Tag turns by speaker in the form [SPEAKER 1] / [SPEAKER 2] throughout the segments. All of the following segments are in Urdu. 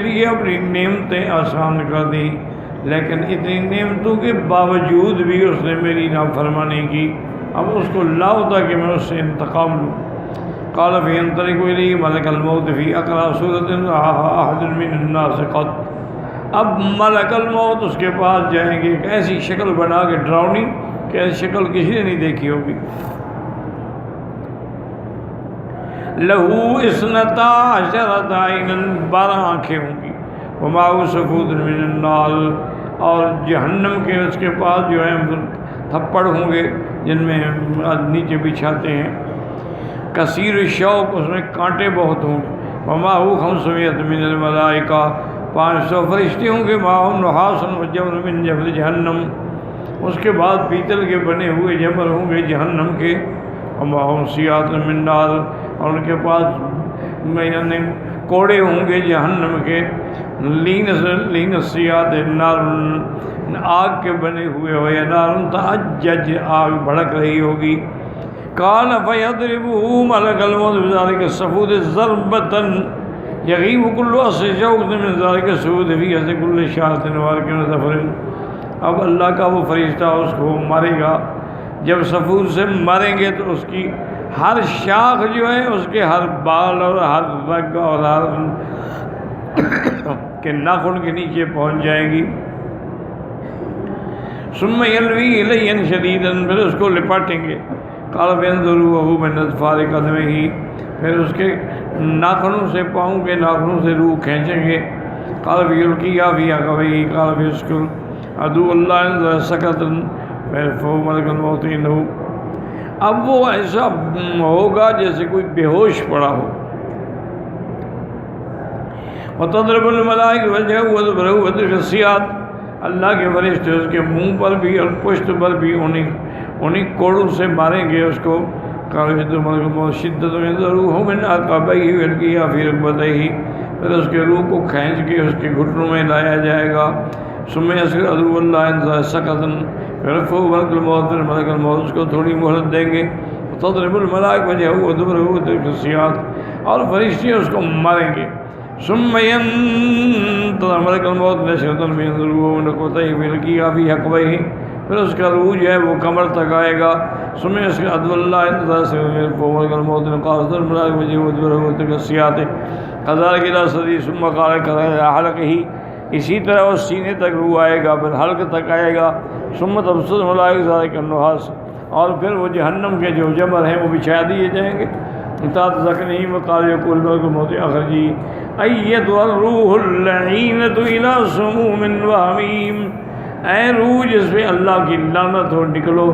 [SPEAKER 1] لیے اپنی نعمتیں آسان کر دی، لیکن اتنی نعمتوں کے باوجود بھی اس نے میری نافرمانی کی۔ اب اس کو لاؤ تاکہ میں اس سے انتقام لوں۔ قال فی انطلق الیہ ملک الموت فی اقرأ سورۃ رآها احد من الناس قط۔ اب ملک الموت اس کے پاس جائیں گے ایک ایسی شکل بنا کے ڈراؤنی کہ ایسی شکل کسی نے نہیں دیکھی ہوگی۔ لہو اثنتا عشرۃ عینا، 12 آنکھیں ہوں گی۔ ومعہ سفود من النار، اور جہنم کے اس کے پاس جو ہے تھپڑ ہوں گے جن میں نیچے بچھاتے ہیں۔ کثیر الشوک، اس میں کانٹے بہت ہوں گے۔ ومعہ 500 من الملائکہ، 500 فرشتے ہوں گے۔ معہ نحاس وجمر من جبل جہنم، اس کے بعد پیتل کے بنے ہوئے جمر ہوں گے جہنم کے۔ ومعہ سیاط من نار، اور ان کے پاس کوڑے ہوں گے جہنم کے۔ لین سیاط نار، آگ کے بنے ہوئے ہو، یا نار تعجج، آگ بھڑک رہی ہوگی۔ قال فیضربہ ملک الموت بذلک السفود ضربۃ یغیب کل اصل شوکۃ من ذلک السفود فی اصل کل شاۃ وارک ظفر۔ اب اللہ کا وہ فرشتہ اس کو مارے گا۔ جب سفود سے ماریں گے تو اس کی ہر شاخ جو ہے، اس کے ہر بال اور ہر رگ اور ہر کے ناخن کے نیچے پہنچ جائے گی۔ ثم یلوی الیہ شدیدا، پھر اس کو لپاٹیں گے۔ قال فینظروا من اظفار قدمہ، پھر اس کے ناخنوں سے، پاؤں کے ناخنوں سے روح کھینچیں گے۔ قال فیلقیہا فی عقبیہ، قال فیسکر عدو اللہ سکرۃ، پھر ملک الموت انہ۔ اب وہ ایسا ہوگا جیسے کوئی بے ہوش پڑا ہو۔ وتضرب الملائکۃ وجهه وادبرہ وتلک السیاط، اللہ کے فرشتے اس کے منہ پر بھی اور پشت پر بھی انہیں کوڑوں سے ماریں گے اس کو۔ ملک الموت شدۃ یذروہ من عقبیہ ویلقیہا فی رکبتیہ، پھر اس کے روح کو کھینچ کے اس کے گھٹنوں میں لایا جائے گا۔ ثم یسکر عدو اللہ سکرۃ، پھر ملک الموت، پھر ملک الموت اس کو تھوڑی مہلت دیں گے۔ تضرب الملائکۃ وجهه وادبرہ وتلک السیاط، اور فرشتے اس کو ماریں گے۔ ثم ينتظر ملک الموت نشرۃ فینظروا من رکبتیہ ویلقیہا فی عقبیہ، پھر اس کا روح جو ہے وہ کمر تک آئے گا۔ ثم یسکر عدو اللہ ملک الموت قال الملائکۃ وجهه وادبرہ وتلک السیاط كذلك الى صدری، ثم قال الى حلقہ، اسی طرح وہ سینے تک روح آئے گا، پھر حلق تک آئے گا۔ ثم تبسط الملائکۃ ذلک النحاس، اور پھر وہ جہنم کے جو جمر ہیں وہ بچھا دیے جائیں گے۔ تحت ذقنہ وقال یقول ملک الموت اخرجی ایتھا الروح اللعینۃ الی سموم وحمیم، اے روح جس پہ اللہ کی لعنت ہو، نکلو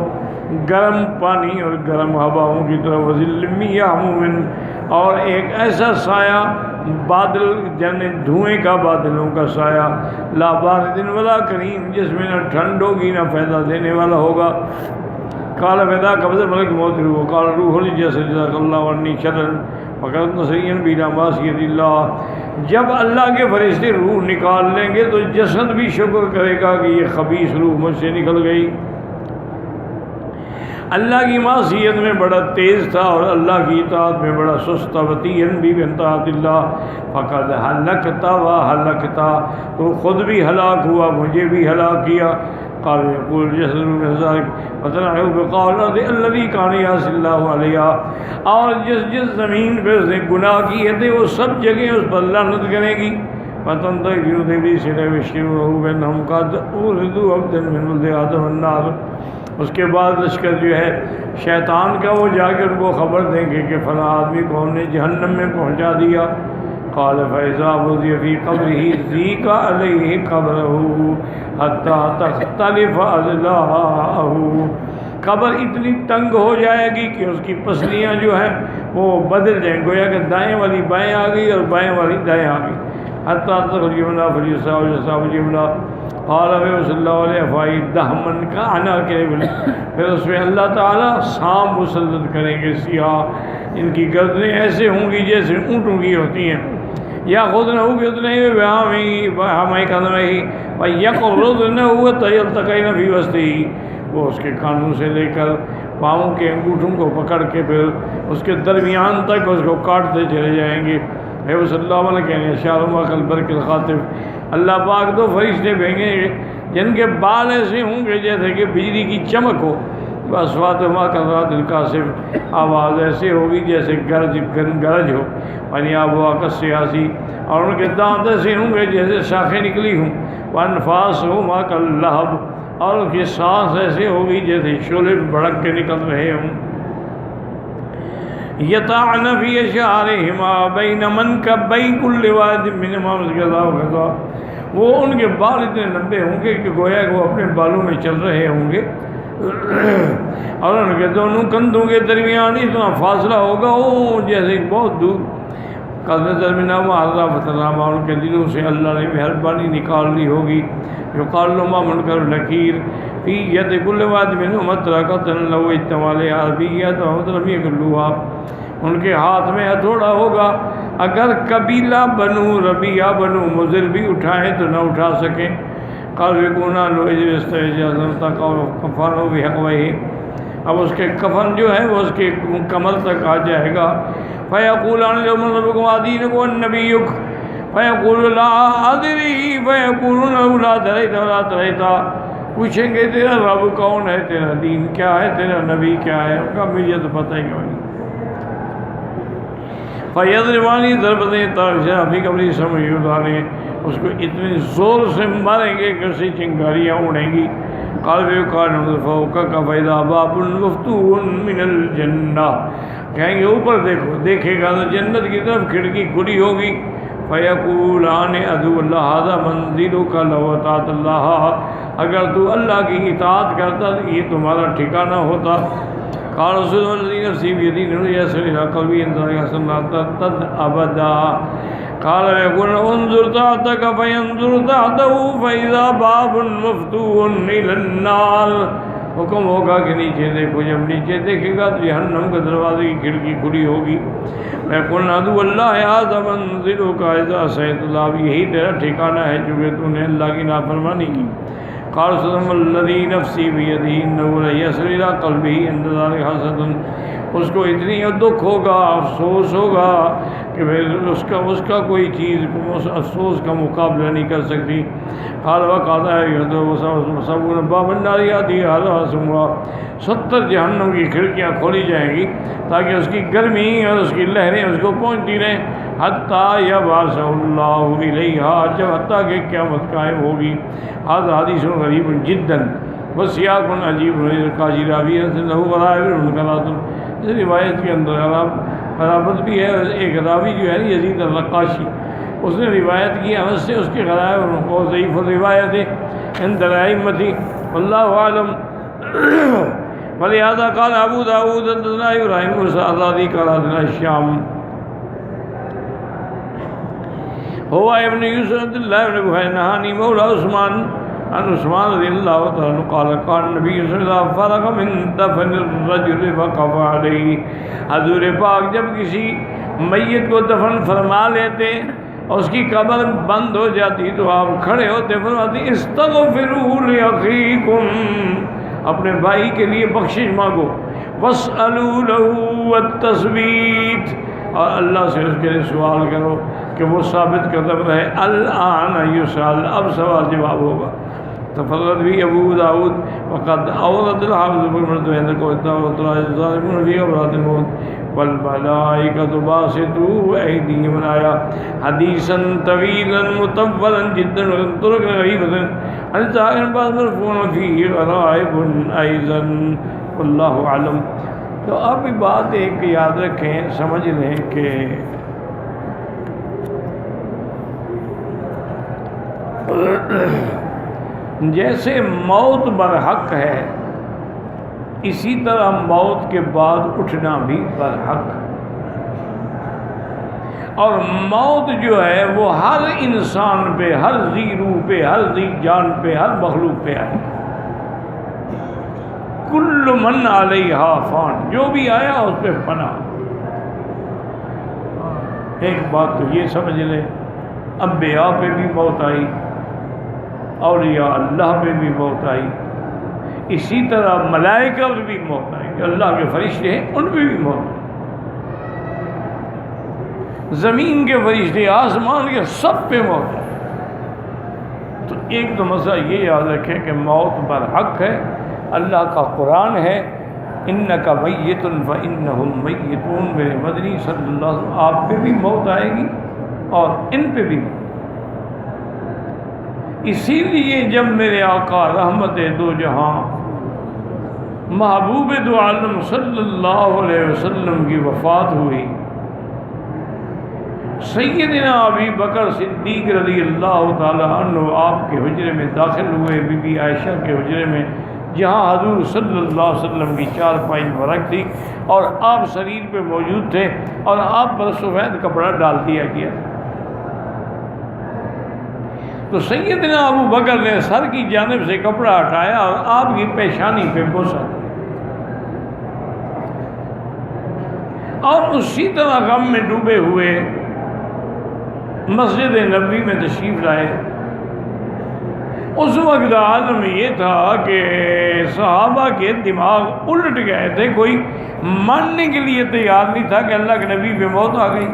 [SPEAKER 1] گرم پانی اور گرم ہواؤں کی طرف، وظل من یحموم، اور ایک ایسا سایہ بادل، یعنی دھوئیں کا، بادلوں کا سایہ، لا بارد ولا کریم، جس میں نہ ٹھنڈ ہوگی نہ فائدہ دینے والا ہوگا۔ قال فدا قبض ملک الموت روح، قال روح الجسد جزاک اللہ عنی شرا فقط نصرین بلا معصیت اللہ۔ جب اللہ کے فرشتے روح نکال لیں گے تو جسد بھی شکر کرے گا کہ یہ خبیث روح مجھ سے نکل گئی۔ اللہ کی معصیت میں بڑا تیز تھا اور اللہ کی اطاعت میں بڑا سست تھا۔ وطیعن بھی بطاعت اللہ فقد ہلکت و ہلکتا، تو خود بھی ہلاک ہوا، مجھے بھی ہلاک کیا۔ قال یقول جسد من ذلك وتنعه بقال الارض الذي كان يعصي الله عليها، اور جس زمین پہ اس نے گناہ کیے تھے وہ سب جگہیں اس پر لعنت کرے گی۔ فتنطلق جنود ابلیس فیبشرونه بانهم قد اوردوا عبدا من ولد آدم النار، اس کے بعد لشکر جو ہے شیطان کا، وہ جا کے ان کو خبر دیں گے کہ فلاں آدمی کو ہم نے جہنم میں پہنچا دیا۔ قال فإذا وضع في قبره ضيق عليه قبره حتى تختلف أضلاعه، قبر اتنی تنگ ہو جائے گی کہ اس کی پسلیاں جو ہیں وہ بدل جائیں، گویا کہ دائیں والی بائیں آ گئی اور بائیں والی دائیں آ گئی۔ حتى تخرج اليمنى فليساو اليمنى قال صلی اللہ علیہ فائی دہمن کا انا کے، پھر اس میں اللہ تعالیٰ سانپ مسلط کریں گے سیاہ، ان کی گردنیں ایسے ہوں گی جیسے اونٹوں کی ہوتی ہیں۔ یا خود نہ ہوگی اتنے ہمیں قدم ہی یقرض نہ ہوا تیلتقین فی وسطی، وہ اس کے کانوں سے لے کر پاؤں کے انگوٹھوں کو پکڑ کے پھر اس کے درمیان تک اس کو کاٹتے چلے جائیں گے۔ ہے وہ صلی اللہ علیہ کہنے شارما کل برق الخاطف، اللہ پاک دو فرشتے بھیجیں گے جن کے بال ایسے ہوں گے جیسے کہ بجلی کی چمک ہو، بسوات ما کرات القاصف، آواز ایسے ہوگی جیسے گرج ہو، پانی آب و آکس سیاسی، اور ان کے دانت ایسے ہوں گے جیسے شاخیں نکلی ہوں، وانفاس ہو ما کل لہب، اور ان کی سانس ایسے ہوگی جیسے شعلے بھڑک کے نکل رہے ہوں، یطعن فی اشعارہما بین منکبی کل واحد منہما غضا وغضا، وہ ان کے بال اتنے لمبے ہوں گے کہ گویا کہ وہ اپنے بالوں میں چل رہے ہوں گے، اور ان کے دونوں کندھوں کے درمیان اتنا فاصلہ ہوگا وہ جیسے بہت دور، قد نظر من معذا فتنامہ، ان کے دلوں سے اللہ نے مہربانی نکال لی ہوگی، یقال لما منکر نکیر فی ید کل واحد منہما طرقۃ لو اجتمع علیہا البیۃ لم یکلوها، ان کے ہاتھ میں ہتھوڑا ہوگا، اگر قبیلہ بنو ربیعہ بنو مضر بھی اٹھائیں تو نہ اٹھا سکیں، قالوا یکونا لو اجازت تک کفن و بحقوہ، اب اس کے کفن جو ہے وہ اس کے کمر تک آ جائے گا، فیقولان لو من ربکم دینکم ونبیک، فیقول لا ادری، فیقولون لا دریت ولا دریت، پوچھیں گے تیرا رب کون ہے، تیرا دین کیا ہے، تیرا نبی کیا ہے، ان کا مجھے تو پتہ ہی نہیں، فیضربانی ضربتیں تارشہ فی قبری سمیودانے، اس کو اتنے زور سے ماریں گے کہ اسے چنگاریاں اڑیں گی، قال ویقال فوقک فاذا باب مفتوح من الجنہ، کہیں گے اوپر دیکھو، دیکھے گا تو جنت کی طرف کھڑکی کھلی ہوگی، فیقولان عدو اللہ ھذا منزلک لو اطعت اللہ، اگر تو اللہ کی اطاعت کرتا تو یہ تمہارا ٹھکانہ ہوتا، قال رسول اللہ الذی نفسی بیدہ یصل الی قلبی ان تد ابدا، قال ويقول انظر تحتك فينظر تحته فإذا باب مفتوح إلى النار، حکم ہوگا کہ نیچے دیکھو، جب نیچے دیکھے گا تو جہنم کے دروازے کی کھڑکی کھلی ہوگی، ويقول عدو اللہ ھذا منزلک اذا عصیت اللہ، یہی تیرا ٹھکانہ ہے چونکہ تو نے اللہ کی نافرمانی کی، قال صدق الذی نفسی بیدہ انه لیصل الی قلبہ عند ذلک حسرۃ، اس کو اتنی دکھ ہوگا، افسوس ہوگا کہ اس کا کوئی چیز اس افسوس کا مقابلہ نہیں کر سکتی، قال وقعت سبعون باب النار یأتیہا سموا، 70 جہنم کی کھڑکیاں کھولی جائیں گی تاکہ اس کی گرمی اور اس کی لہریں اس کو پہنچتی رہیں، حتیٰ یبعث اللہ الیہا، جب حتیٰ کہ قیامت قائم ہوگی، ھذا حدیث غریب جدا وسیاق عجیب قاضی راوی لہو غرائب منکرات، اس روایت کے اندر غرابت بھی ہے، ایک راوی جو ہے یزید الرقاشی، اس نے روایت کی انس سے، اس کے غرائب بہت ضعیف روایت ہے عند الائمۃ واللہ اعلم، ولہذا قال ابو داؤد حدثنا ابراہیم بن سعد قال حدثنا الشام هو ابن یوسف عبد اللہ بن بحیر نہانی مولا عثمان عن عثمان رضی اللہ تعالیٰ عنہ قال قال نبی صلی اللہ علیہ وسلم فرغ من دفن الرجل وقف علیہ، حضور پاک جب کسی میت کو دفن فرما لیتے اور اس کی قبر بند ہو جاتی تو آپ کھڑے ہوتے، فرماتے استغفروا لاخیکم، اپنے بھائی کے لیے بخشش مانگو، واسألوا له التثبیت، اور اللہ سے اس کے لیے سوال کرو کہ وہ ثابت قدم رہے، الآن یسأل، اب سوال جواب ہوگا، تفرد بھی ابو داود وقد اورد الحافظ بن مرتوین کو ظالمون فی غمرات الموت والملائکۃ باسطوا ایدیہم، آیا حدیثا طویلا مطولا جدا طرق غریبۃ عن طاہر بعض مرفوع فی غرائب ایضا واللہ اعلم۔ تو اب بات ایک یاد رکھیں، سمجھ لیں کہ جیسے موت برحق ہے اسی طرح موت کے بعد اٹھنا بھی برحق، اور موت جو ہے وہ ہر انسان پہ، ہر ذی روح پہ، ہر ذی جان پہ، ہر مخلوق پہ آئے، کل من علیہا فان، جو بھی آیا اس پہ فنا۔ ایک بات تو یہ سمجھ لیں، انبیاء پہ بھی موت آئی، اولیاء اللہ پہ بھی موت آئی، اسی طرح ملائکہ پہ بھی موت آئی، جو اللہ کے فرشتے ہیں ان پہ بھی موت آئی، زمین کے فرشتے، آسمان کے، سب پہ موت ہے۔ تو ایک تو مسئلہ یہ یاد رکھیں کہ موت برحق ہے، اللہ کا قرآن ہے، انک میت فانہم میتون۔ میرے مدنی صلی اللہ علیہ وسلم، آپ پہ بھی موت آئے گی اور ان پہ بھی۔ اسی لیے جب میرے آقا رحمت دو جہاں محبوب دو عالم صلی اللہ علیہ وسلم کی وفات ہوئی، سیدنا ابی بکر صدیق رضی اللہ تعالی عنہ آپ کے حجرے میں داخل ہوئے، بی بی عائشہ کے حجرے میں، جہاں حضور صلی اللہ علیہ وسلم کی چارپائی مبارک تھی اور آپ سریر پہ موجود تھے، اور آپ پر سفید کپڑا ڈال دیا گیا تھا۔ تو سیدنا ابو بکر نے سر کی جانب سے کپڑا ہٹایا اور آپ کی پیشانی پہ بوسا دیا، اور اسی طرح غم میں ڈوبے ہوئے مسجد نبوی میں تشریف لائے۔ اس وقت عالم یہ تھا کہ صحابہ کے دماغ الٹ گئے تھے، کوئی ماننے کے لیے تیار نہیں تھا کہ اللہ کے نبی پہ موت آ گئی۔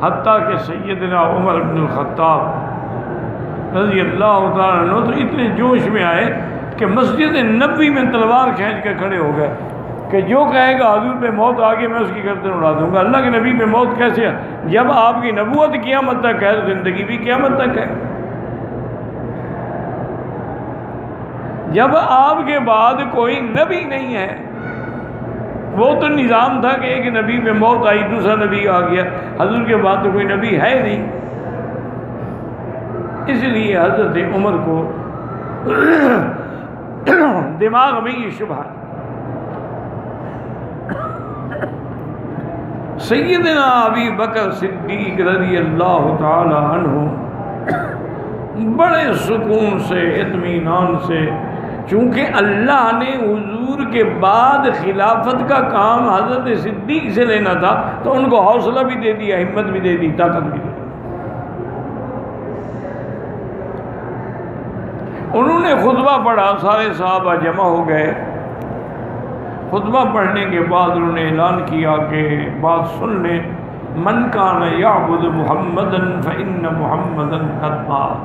[SPEAKER 1] حتیٰ کہ سیدنا عمر بن الخطاب رضی اللہ تعالیٰ عنہ تو اتنے جوش میں آئے کہ مسجد نبوی میں تلوار کھینچ کے کھڑے ہو گئے کہ جو کہے گا حضور پہ موت آ گئی میں اس کی گردن اڑا دوں گا۔ اللہ کے نبی پہ موت کیسے ہے؟ جب آپ کی نبوت قیامت تک ہے تو زندگی بھی قیامت تک ہے۔ جب آپ کے بعد کوئی نبی نہیں ہے، وہ تو نظام تھا کہ ایک نبی پہ موت آئی دوسرا نبی آ گیا، حضور کے بعد تو کوئی نبی ہے نہیں۔ اس لیے حضرت عمر کو دماغ میں یہ شبہ ہے۔ سیدنا ابی بکر صدیق رضی اللہ تعالی عنہ بڑے سکون سے، اطمینان سے، چونکہ اللہ نے حضور کے بعد خلافت کا کام حضرت صدیق سے لینا تھا، تو ان کو حوصلہ بھی دے دیا، ہمت بھی دے دی، طاقت بھی دے دی۔ انہوں نے خطبہ پڑھا، سارے صحابہ جمع ہو گئے۔ خطبہ پڑھنے کے بعد انہوں نے اعلان کیا کہ بات سن لیں، من کان یعبد محمدا فإن محمدا قد مات۔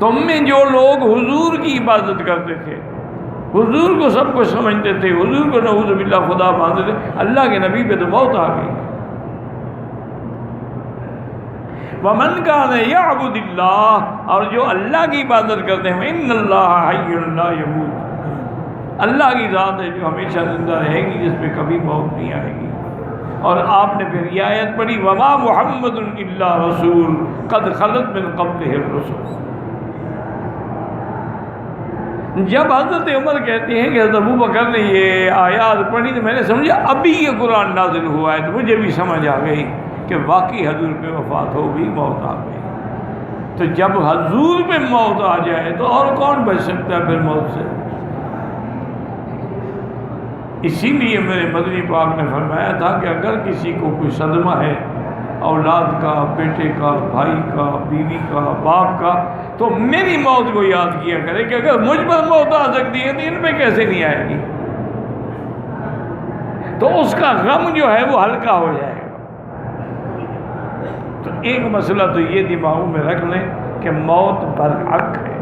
[SPEAKER 1] تم میں جو لوگ حضور کی عبادت کرتے تھے، حضور کو سب کچھ سمجھتے تھے، حضور کو نعوذ باللہ خدا مانتے تھے، اللہ کے نبی پہ تو موت آ گئی۔ ومن کان یعبد اللہ، اور جو اللہ کی عبادت کرتے ہیں، ان اللہ حی لا یموت، اللہ کی ذات ہے جو ہمیشہ زندہ رہے گی، جس پہ کبھی موت نہیں آئے گی۔ اور آپ نے پھر یہ آیت پڑھی، وما محمد الا رسول قد خلت من قبلہ الرسل۔ جب حضرت عمر کہتے ہیں کہ حضرت ابو بکر نے یہ آیات پڑھی تو میں نے سمجھا ابھی یہ قرآن نازل ہوا ہے، تو مجھے بھی سمجھ آ گئی کہ واقعی حضور پہ وفات ہو گئی، موت آ گئی۔ تو جب حضور پہ موت آ جائے تو اور کون بچ سکتا ہے پھر موت سے؟ اسی لیے میرے مدنی پاک نے فرمایا تھا کہ اگر کسی کو کوئی صدمہ ہے، اولاد کا، بیٹے کا، بھائی کا، بیوی کا، باپ کا، تو میری موت کو یاد کیا کرے کہ اگر مجھ پر موت آ سکتی ہے تو ان پہ کیسے نہیں آئے گی، تو اس کا غم جو ہے وہ ہلکا ہو جائے گا۔ تو ایک مسئلہ تو یہ دماغوں میں رکھ لیں کہ موت برحق ہے،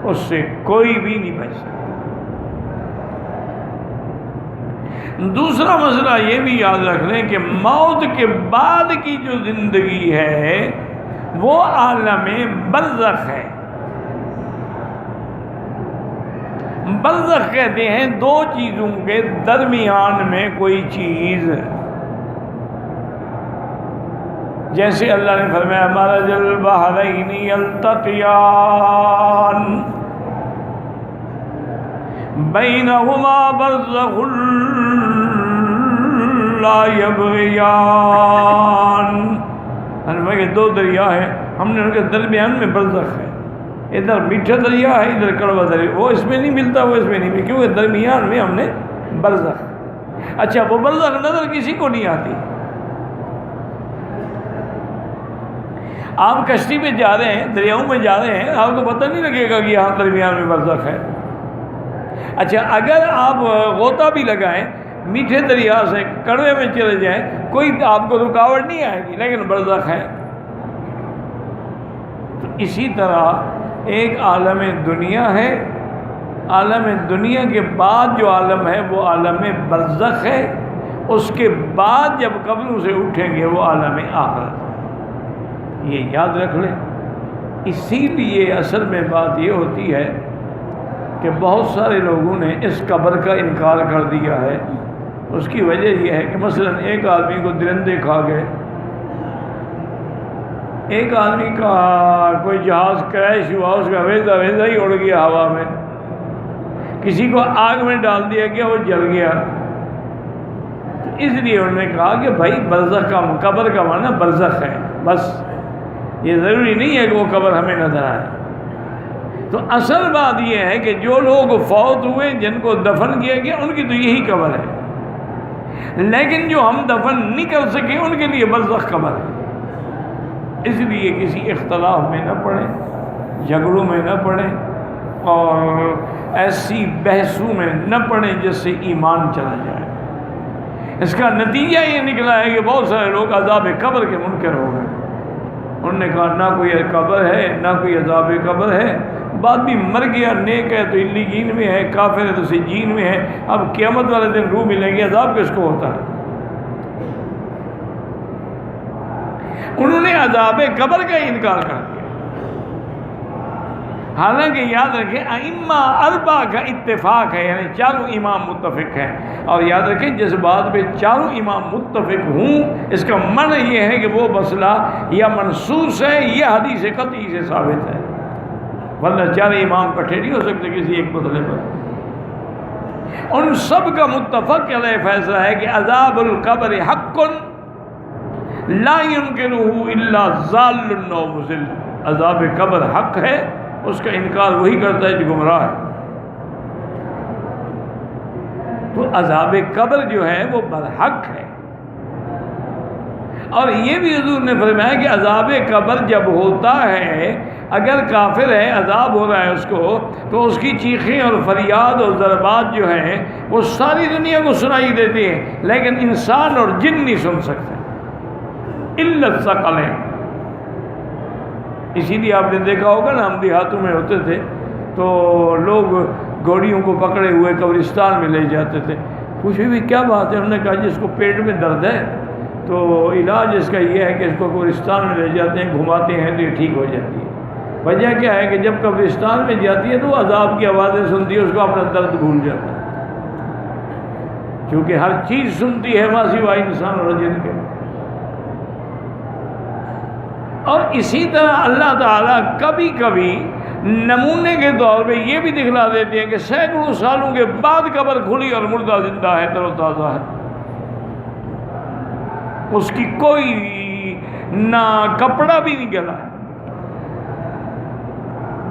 [SPEAKER 1] اس سے کوئی بھی نہیں بچ سکتا۔ دوسرا مسئلہ یہ بھی یاد رکھ لیں کہ موت کے بعد کی جو زندگی ہے وہ عالم برزخ ہے۔ برزخ کہتے ہیں دو چیزوں کے درمیان میں کوئی چیز، جیسے اللہ نے فرمایا مرج البحرین یلتقیان بینہما برزخ لا یبغیان۔ کہ دو دریا ہیں، ہم نے ان کے درمیان میں برزخ ہے، ادھر میٹھا دریا ہے، ادھر کڑوا دریا، وہ اس میں نہیں ملتا، وہ اس میں نہیں ملتا، کیونکہ درمیان میں ہم نے برزخ۔ اچھا، وہ برزخ نظر کسی کو نہیں آتی۔ آپ کشتی میں جا رہے ہیں، دریاؤں میں جا رہے ہیں، آپ کو پتہ نہیں لگے گا کہ یہاں درمیان میں برزخ ہے۔ اچھا اگر آپ غوطہ بھی لگائیں میٹھے دریا سے کڑوے میں چلے جائیں کوئی آپ کو رکاوٹ نہیں آئے گی، لیکن برزخ ہے۔ تو اسی طرح ایک عالم دنیا ہے، عالم دنیا کے بعد جو عالم ہے وہ عالم برزخ ہے، اس کے بعد جب قبروں سے اٹھیں گے وہ عالم آخرت، یہ یاد رکھ لیں۔ اسی لیے اصل میں بات یہ ہوتی ہے کہ بہت سارے لوگوں نے اس قبر کا انکار کر دیا ہے۔ اس کی وجہ یہ ہے کہ مثلا ایک آدمی کو درندے کھا گئے، ایک آدمی کا کوئی جہاز کریش ہوا، اس کا ویزا ہی اڑ گیا ہوا میں، کسی کو آگ میں ڈال دیا گیا، وہ جل گیا۔ تو اس لیے انہوں نے کہا کہ بھائی برزخ کا قبر کا معنی برزخ ہے، بس یہ ضروری نہیں ہے کہ وہ قبر ہمیں نظر آئے۔ تو اصل بات یہ ہے کہ جو لوگ فوت ہوئے جن کو دفن کیا گیا ان کی تو یہی قبر ہے، لیکن جو ہم دفن نہیں کر سکے ان کے لیے برزخ قبر ہے۔ اس لیے کسی اختلاف میں نہ پڑیں، جھگڑوں میں نہ پڑیں، اور ایسی بحثوں میں نہ پڑیں جس سے ایمان چلا جائے۔ اس کا نتیجہ یہ نکلا ہے کہ بہت سارے لوگ عذاب قبر کے منکر ہو گئے۔ انہوں نے کہا نہ کوئی قبر ہے نہ کوئی عذاب قبر ہے، بعد بھی مر گیا، نیک ہے تو علیین میں ہے، کافر ہے تو سجین میں ہے، اب قیامت والے دن روح ملیں گے، عذاب کس کو ہوتا ہے؟ انہوں نے عذاب قبر کا انکار کر دیا۔ حالانکہ یاد رکھیں ائمہ اربعہ کا اتفاق ہے، یعنی چاروں امام متفق ہیں، اور یاد رکھیں جس بات پہ چاروں امام متفق ہوں اس کا معنی یہ ہے کہ وہ مسئلہ یا منصوص ہے یا حدیث قطعی سے ثابت ہے، ورنہ چار امام کٹھے نہیں ہو سکتے کسی ایک مسئلے پر۔ ان سب کا متفق علیہ فیصلہ ہے کہ عذاب القبر حق لا ينکرہ الا ضال او مضل، عذاب قبر حق ہے، اس کا انکار وہی کرتا ہے جو گمراہ ہے۔ تو عذاب قبر جو ہے وہ برحق ہے، اور یہ بھی حضور نے فرمایا کہ عذاب قبر جب ہوتا ہے، اگر کافر ہے عذاب ہو رہا ہے اس کو، تو اس کی چیخیں اور فریاد اور ضربات جو ہیں وہ ساری دنیا کو سنائی دیتی ہیں، لیکن انسان اور جن نہیں سن سکتے الا الثقلین۔ اسی لیے آپ نے دیکھا ہوگا نا، ہم دیہاتوں میں ہوتے تھے تو لوگ گھوڑیوں کو پکڑے ہوئے قبرستان میں لے جاتے تھے، پوچھے بھی کیا بات ہے؟ انہوں نے کہا جس کو پیٹ میں درد ہے تو علاج اس کا یہ ہے کہ اس کو قبرستان میں لے جاتے ہیں، گھماتے ہیں تو یہ ٹھیک ہو جاتی ہے۔ وجہ کیا ہے کہ جب قبرستان میں جاتی ہے تو وہ عذاب کی آوازیں سنتی ہے، اس کو اپنا درد بھول جاتا ہے، کیونکہ ہر چیز سنتی ہے ماں سوائے انسان اور جن کے۔ اور اسی طرح اللہ تعالیٰ کبھی کبھی نمونے کے طور پہ یہ بھی دکھلا دیتے ہیں کہ سینکڑوں سالوں کے بعد قبر کھلی اور مردہ زندہ ہے، تر و تازہ ہے، اس کی کوئی نہ کپڑا بھی نہیں گلا ہے۔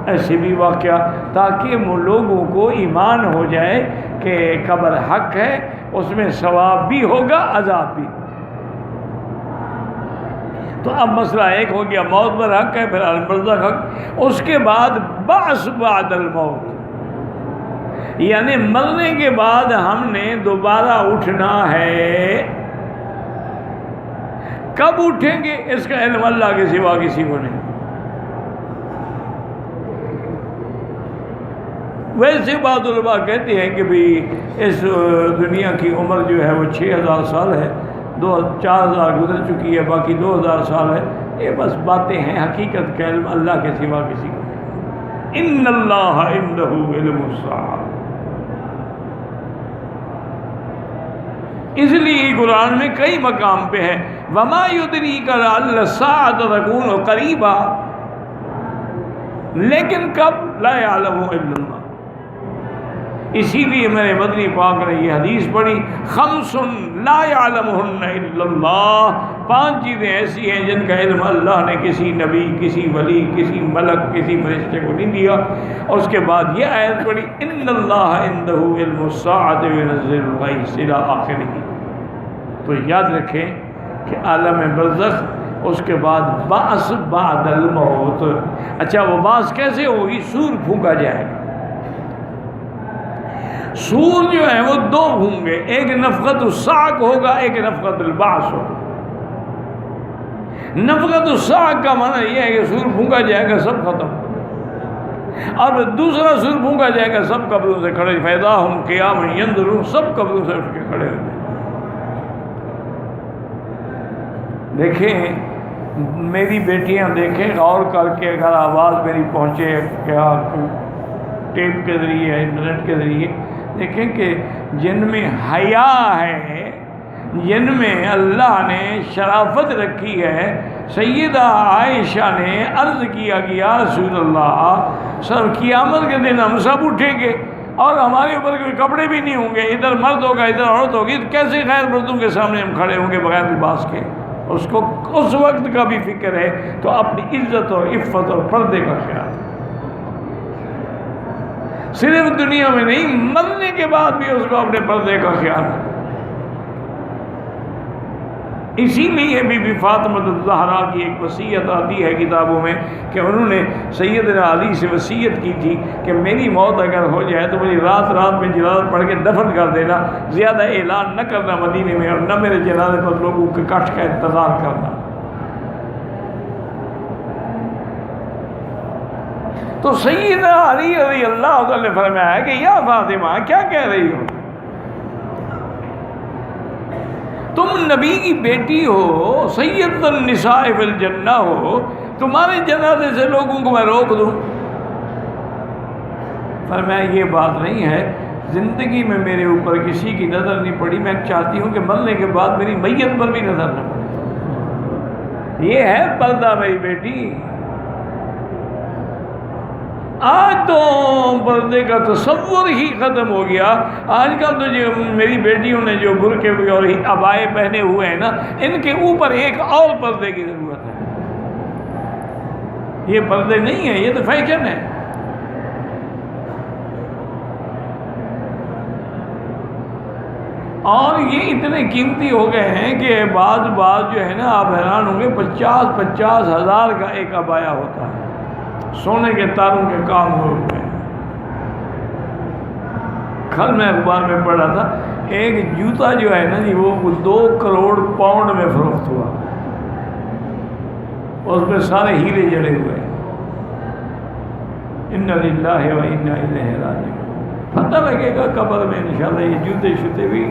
[SPEAKER 1] ایسے بھی واقعہ تاکہ وہ لوگوں کو ایمان ہو جائے کہ قبر حق ہے، اس میں ثواب بھی ہوگا عذاب بھی۔ تو اب مسئلہ ایک ہو گیا موت پر حق ہے، پھر برزخ حق، اس کے بعد بعث بعد الموت، یعنی مرنے کے بعد ہم نے دوبارہ اٹھنا ہے۔ کب اٹھیں گے اس کا علم اللہ کے سوا کسی کو نہیں۔ ویسے بعض علماء کہتے ہیں کہ بھی اس دنیا کی عمر جو ہے وہ 6000 سال ہے، 4000 گزر چکی ہے، باقی 2000 سال ہے، یہ بس باتیں ہیں، حقیقت کا علم اللہ کے سوا کسی کو نہیں۔ ان اللہ عنہ علم الساعہ، اس لیے قرآن میں کئی مقام پہ ہے وما یدریک لعل الساعۃ تکون قریبا، لیکن کب لا یعلم الا اللہ۔ اسی لیے میرے مدنی پاک نے یہ حدیث پڑھی خمس لا یعلمہن الا اللہ، 5 چیزیں ایسی ہیں جن کا علم اللہ نے کسی نبی، کسی ولی، کسی ملک، کسی فرشتے کو نہیں دیا۔ اور اس کے بعد یہ آیت پڑھی ان اللہ عندہ علم الساعۃ وینزل الغیث الی آخرہ۔ تو یاد رکھیں کہ عالم برزخ، اس کے بعد بعث بعد الموت۔ اچھا وہ بعث کیسے ہوگی؟ سور پھونکا جائے گا، سور جو ہے وہ دو ہوں گے، ایک نفخت الصاعق ہوگا، ایک نفخت البعث ہوگا۔ نفخت الصاعق کا معنی یہ ہے کہ سور پھونکا جائے گا، سب ختم، اور دوسرا سور پھونکا جائے گا، سب قبروں سے کھڑے، فیضا ہم قیام ینظرون، سب قبروں سے اٹھ کے کھڑے ہوئے۔ دیکھیں میری بیٹیاں، دیکھیں غور کر کے، اگر آواز میری پہنچے کیا ٹیپ کے ذریعے، انٹرنیٹ کے ذریعے، دیکھیں کہ جن میں حیا ہے، جن میں اللہ نے شرافت رکھی ہے، سیدہ عائشہ نے عرض کیا کہ یا رسول اللہ، سر قیامت کے دن ہم سب اٹھیں گے اور ہمارے اوپر کوئی کپڑے بھی نہیں ہوں گے، ادھر مرد ہوگا ادھر عورت ہوگی، کیسے غیر مردوں کے سامنے ہم کھڑے ہوں گے بغیر لباس کے؟ اس کو اس وقت کا بھی فکر ہے، تو اپنی عزت اور عفت اور پردے کا خیال، صرف دنیا میں نہیں، مرنے کے بعد بھی اس کو اپنے پردے کا خیال ہے۔ اسی لیے بی بی فاطمہ الزہرا کی ایک وصیت آتی ہے کتابوں میں کہ انہوں نے سیدنا علی سے وصیت کی تھی کہ میری موت اگر ہو جائے تو مجھے رات رات میں جنازہ پڑھ کے دفن کر دینا، زیادہ اعلان نہ کرنا مدینے میں، اور نہ میرے جنازے پر لوگوں کے کٹ کا انتظار کرنا۔ تو سیدنا علی رضی اللہ عنہ نے فرمایا کہ یا فاطمہ کیا کہہ رہی ہو، تم نبی کی بیٹی ہو، سید النساء فی الجنہ ہو، تمہارے جنازے سے لوگوں کو میں روک دوں؟ فرمایا یہ بات نہیں ہے، زندگی میں میرے اوپر کسی کی نظر نہیں پڑی، میں چاہتی ہوں کہ مرنے کے بعد میری میت پر بھی نظر نہ پڑے، یہ ہے پردہ میری بیٹی۔ آج تو پردے کا تصور ہی ختم ہو گیا۔ آج کل تو جو میری بیٹیوں نے جو برقعے اور عبائے پہنے ہوئے ہیں نا، ان کے اوپر ایک اور پردے کی ضرورت ہے۔ یہ پردے نہیں ہیں، یہ تو فیشن ہے۔ اور یہ اتنے قیمتی ہو گئے ہیں کہ بعض جو ہے نا، آپ حیران ہوں گے، 50 ہزار کا ایک عبایا ہوتا ہے، سونے کے تاروں کے کام ہوئے۔ کل میں اخبار میں پڑھا تھا، ایک جوتا جو ہے نا جی، وہ 2 کروڑ پاؤنڈ میں فروخت ہوا، اور اس میں سارے ہیرے جڑے ہوئے۔ انا للہ و انا الیہ راجعون۔ پتہ لگے گا قبر میں انشاءاللہ، یہ جوتے شوتے بھی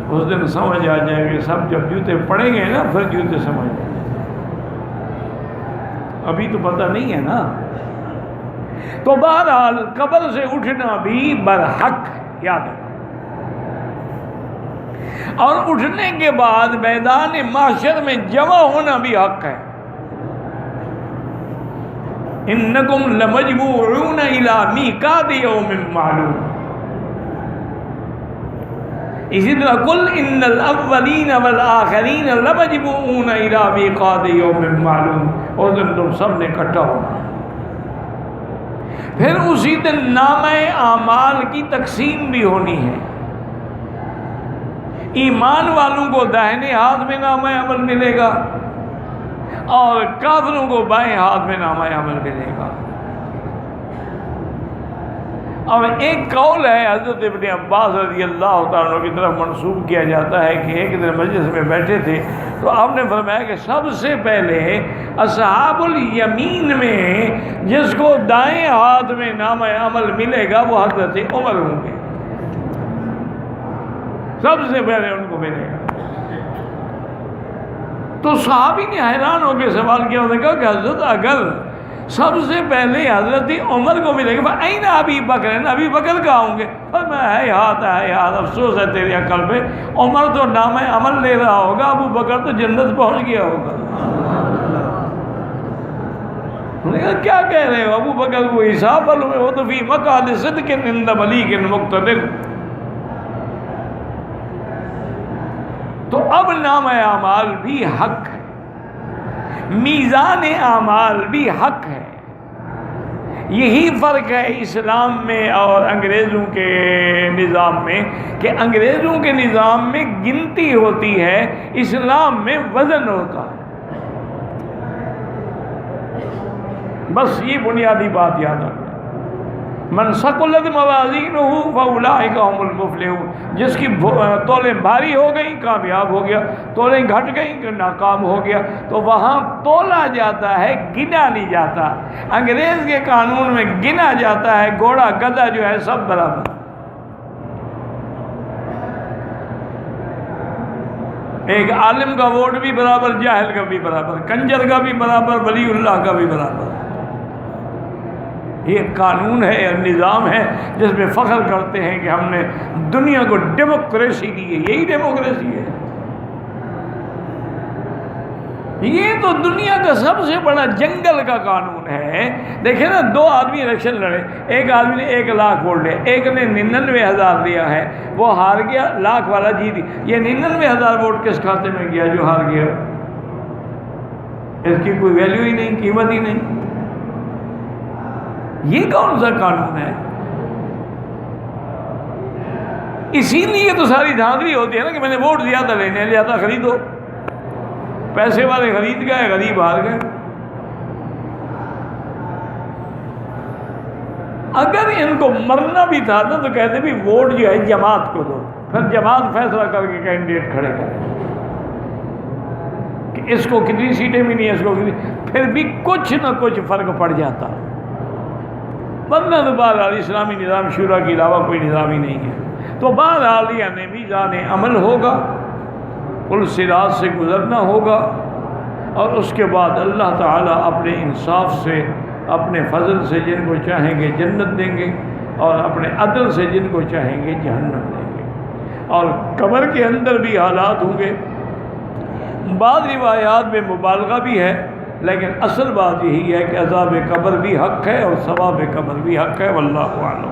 [SPEAKER 1] اس دن سمجھ آ جائیں گے سب، جب جوتے پڑیں گے نا پھر جوتے سمجھ آئیں گے، ابھی تو پتہ نہیں ہے نا۔ تو بہرحال قبر سے اٹھنا بھی برحق ہے، یاد رکھو، اور اٹھنے کے بعد میدان محشر میں جمع ہونا بھی حق ہے۔ انکم لمجموعون الی میقات یوم معلوم۔ اسی طرح قل ان الاولین والآخرین لمجموعون الی میقات یوم معلوم، اور دن تم سب نے اکٹھا ہونا۔ پھر اسی دن نامہ اعمال کی تقسیم بھی ہونی ہے۔ ایمان والوں کو داہنے ہاتھ میں نامہ عمل ملے گا، اور کافروں کو بائیں ہاتھ میں نامہ عمل ملے گا۔ اور ایک قول ہے حضرت ابن عباس رضی اللہ تعالیٰ عنہ کی طرف منسوب کیا جاتا ہے کہ ایک دن مجلس میں بیٹھے تھے تو آپ نے فرمایا کہ سب سے پہلے اصحاب الیمین میں جس کو دائیں ہاتھ میں نامہ عمل ملے گا وہ حضرت عمر ہوں گے، سب سے پہلے ان کو ملے گا۔ تو صحابی نے حیران ہو کے سوال کیا، انہوں نے کہا کہ حضرت اگر سب سے پہلے حضرت عمر کو ملے گا، این ابی بکر، ابی بکر کہاں ہوں گے؟ اور میں ہے ہاتھ، افسوس ہے تیری عقل پہ، عمر تو نام عمل لے رہا ہوگا، ابو بکر تو جنت پہنچ گیا ہوگا۔ انہوں نے کہا کیا کہہ رہے ہو، ابو بکر کو حساب والوں میں، وہ تو فی مقعد صدق عند ملیک مقتدر۔ تو اب نام اعمال بھی حق ہے، میزان اعمال بھی حق ہے۔ یہی فرق ہے اسلام میں اور انگریزوں کے نظام میں، کہ انگریزوں کے نظام میں گنتی ہوتی ہے، اسلام میں وزن ہوتا ہے۔ بس یہ بنیادی بات یاد رکھنا۔ من ثقلت موازینہ فاولئک هم المفلحون، جس کی تولیں بھاری ہو گئیں کامیاب ہو گیا، تولیں گھٹ گئیں کہ ناکام ہو گیا۔ تو وہاں تولا جاتا ہے، گنا نہیں جاتا۔ انگریز کے قانون میں گنا جاتا ہے، گھوڑا گدھا جو ہے سب برابر۔ ایک عالم کا ووٹ بھی برابر، جاہل کا بھی برابر، کنجر کا بھی برابر، ولی اللہ کا بھی برابر۔ یہ قانون ہے اور نظام ہے جس میں فخر کرتے ہیں کہ ہم نے دنیا کو ڈیموکریسی دی ہے۔ یہی ڈیموکریسی ہے۔ یہ تو دنیا کا سب سے بڑا جنگل کا قانون ہے۔ دیکھیں نا، دو آدمی الیکشن لڑے، ایک آدمی نے 1 لاکھ ووٹ لے، ایک نے 99,000 دیا ہے، وہ ہار گیا، لاکھ والا جیت۔ یہ 99,000 ووٹ کس کھاتے میں گیا جو ہار گیا؟ اس کی کوئی ویلیو ہی نہیں، قیمت ہی نہیں۔ یہ کون سا قانون ہے؟ اسی لیے تو ساری دھاندلی ہوتی ہے نا کہ میں نے ووٹ زیادہ لینے، لہذا خریدو۔ پیسے والے خرید گئے، غریب ہار گئے۔ اگر ان کو مرنا بھی تھا تو کہتے بھی ووٹ جو ہے جماعت کو دو، پھر جماعت فیصلہ کر کے کینڈیڈیٹ کھڑے کرے کہ اس کو کتنی سیٹیں ملی، اس کو کتنی، پھر بھی کچھ نہ کچھ فرق پڑ جاتا۔ ورنہ تو بہرحال اسلامی نظام شورا کے علاوہ کوئی نظام ہی نہیں ہے۔ تو بہرحال یعنی میزان عمل ہوگا، پل صراط سے گزرنا ہوگا، اور اس کے بعد اللہ تعالیٰ اپنے انصاف سے، اپنے فضل سے جن کو چاہیں گے جنت دیں گے، اور اپنے عدل سے جن کو چاہیں گے جہنم دیں گے۔ اور قبر کے اندر بھی حالات ہوں گے۔ بعض روایات میں مبالغہ بھی ہے، لیکن اصل بات یہی ہے کہ عذاب قبر بھی حق ہے اور ثواب قبر بھی حق ہے۔ واللہ اعلم۔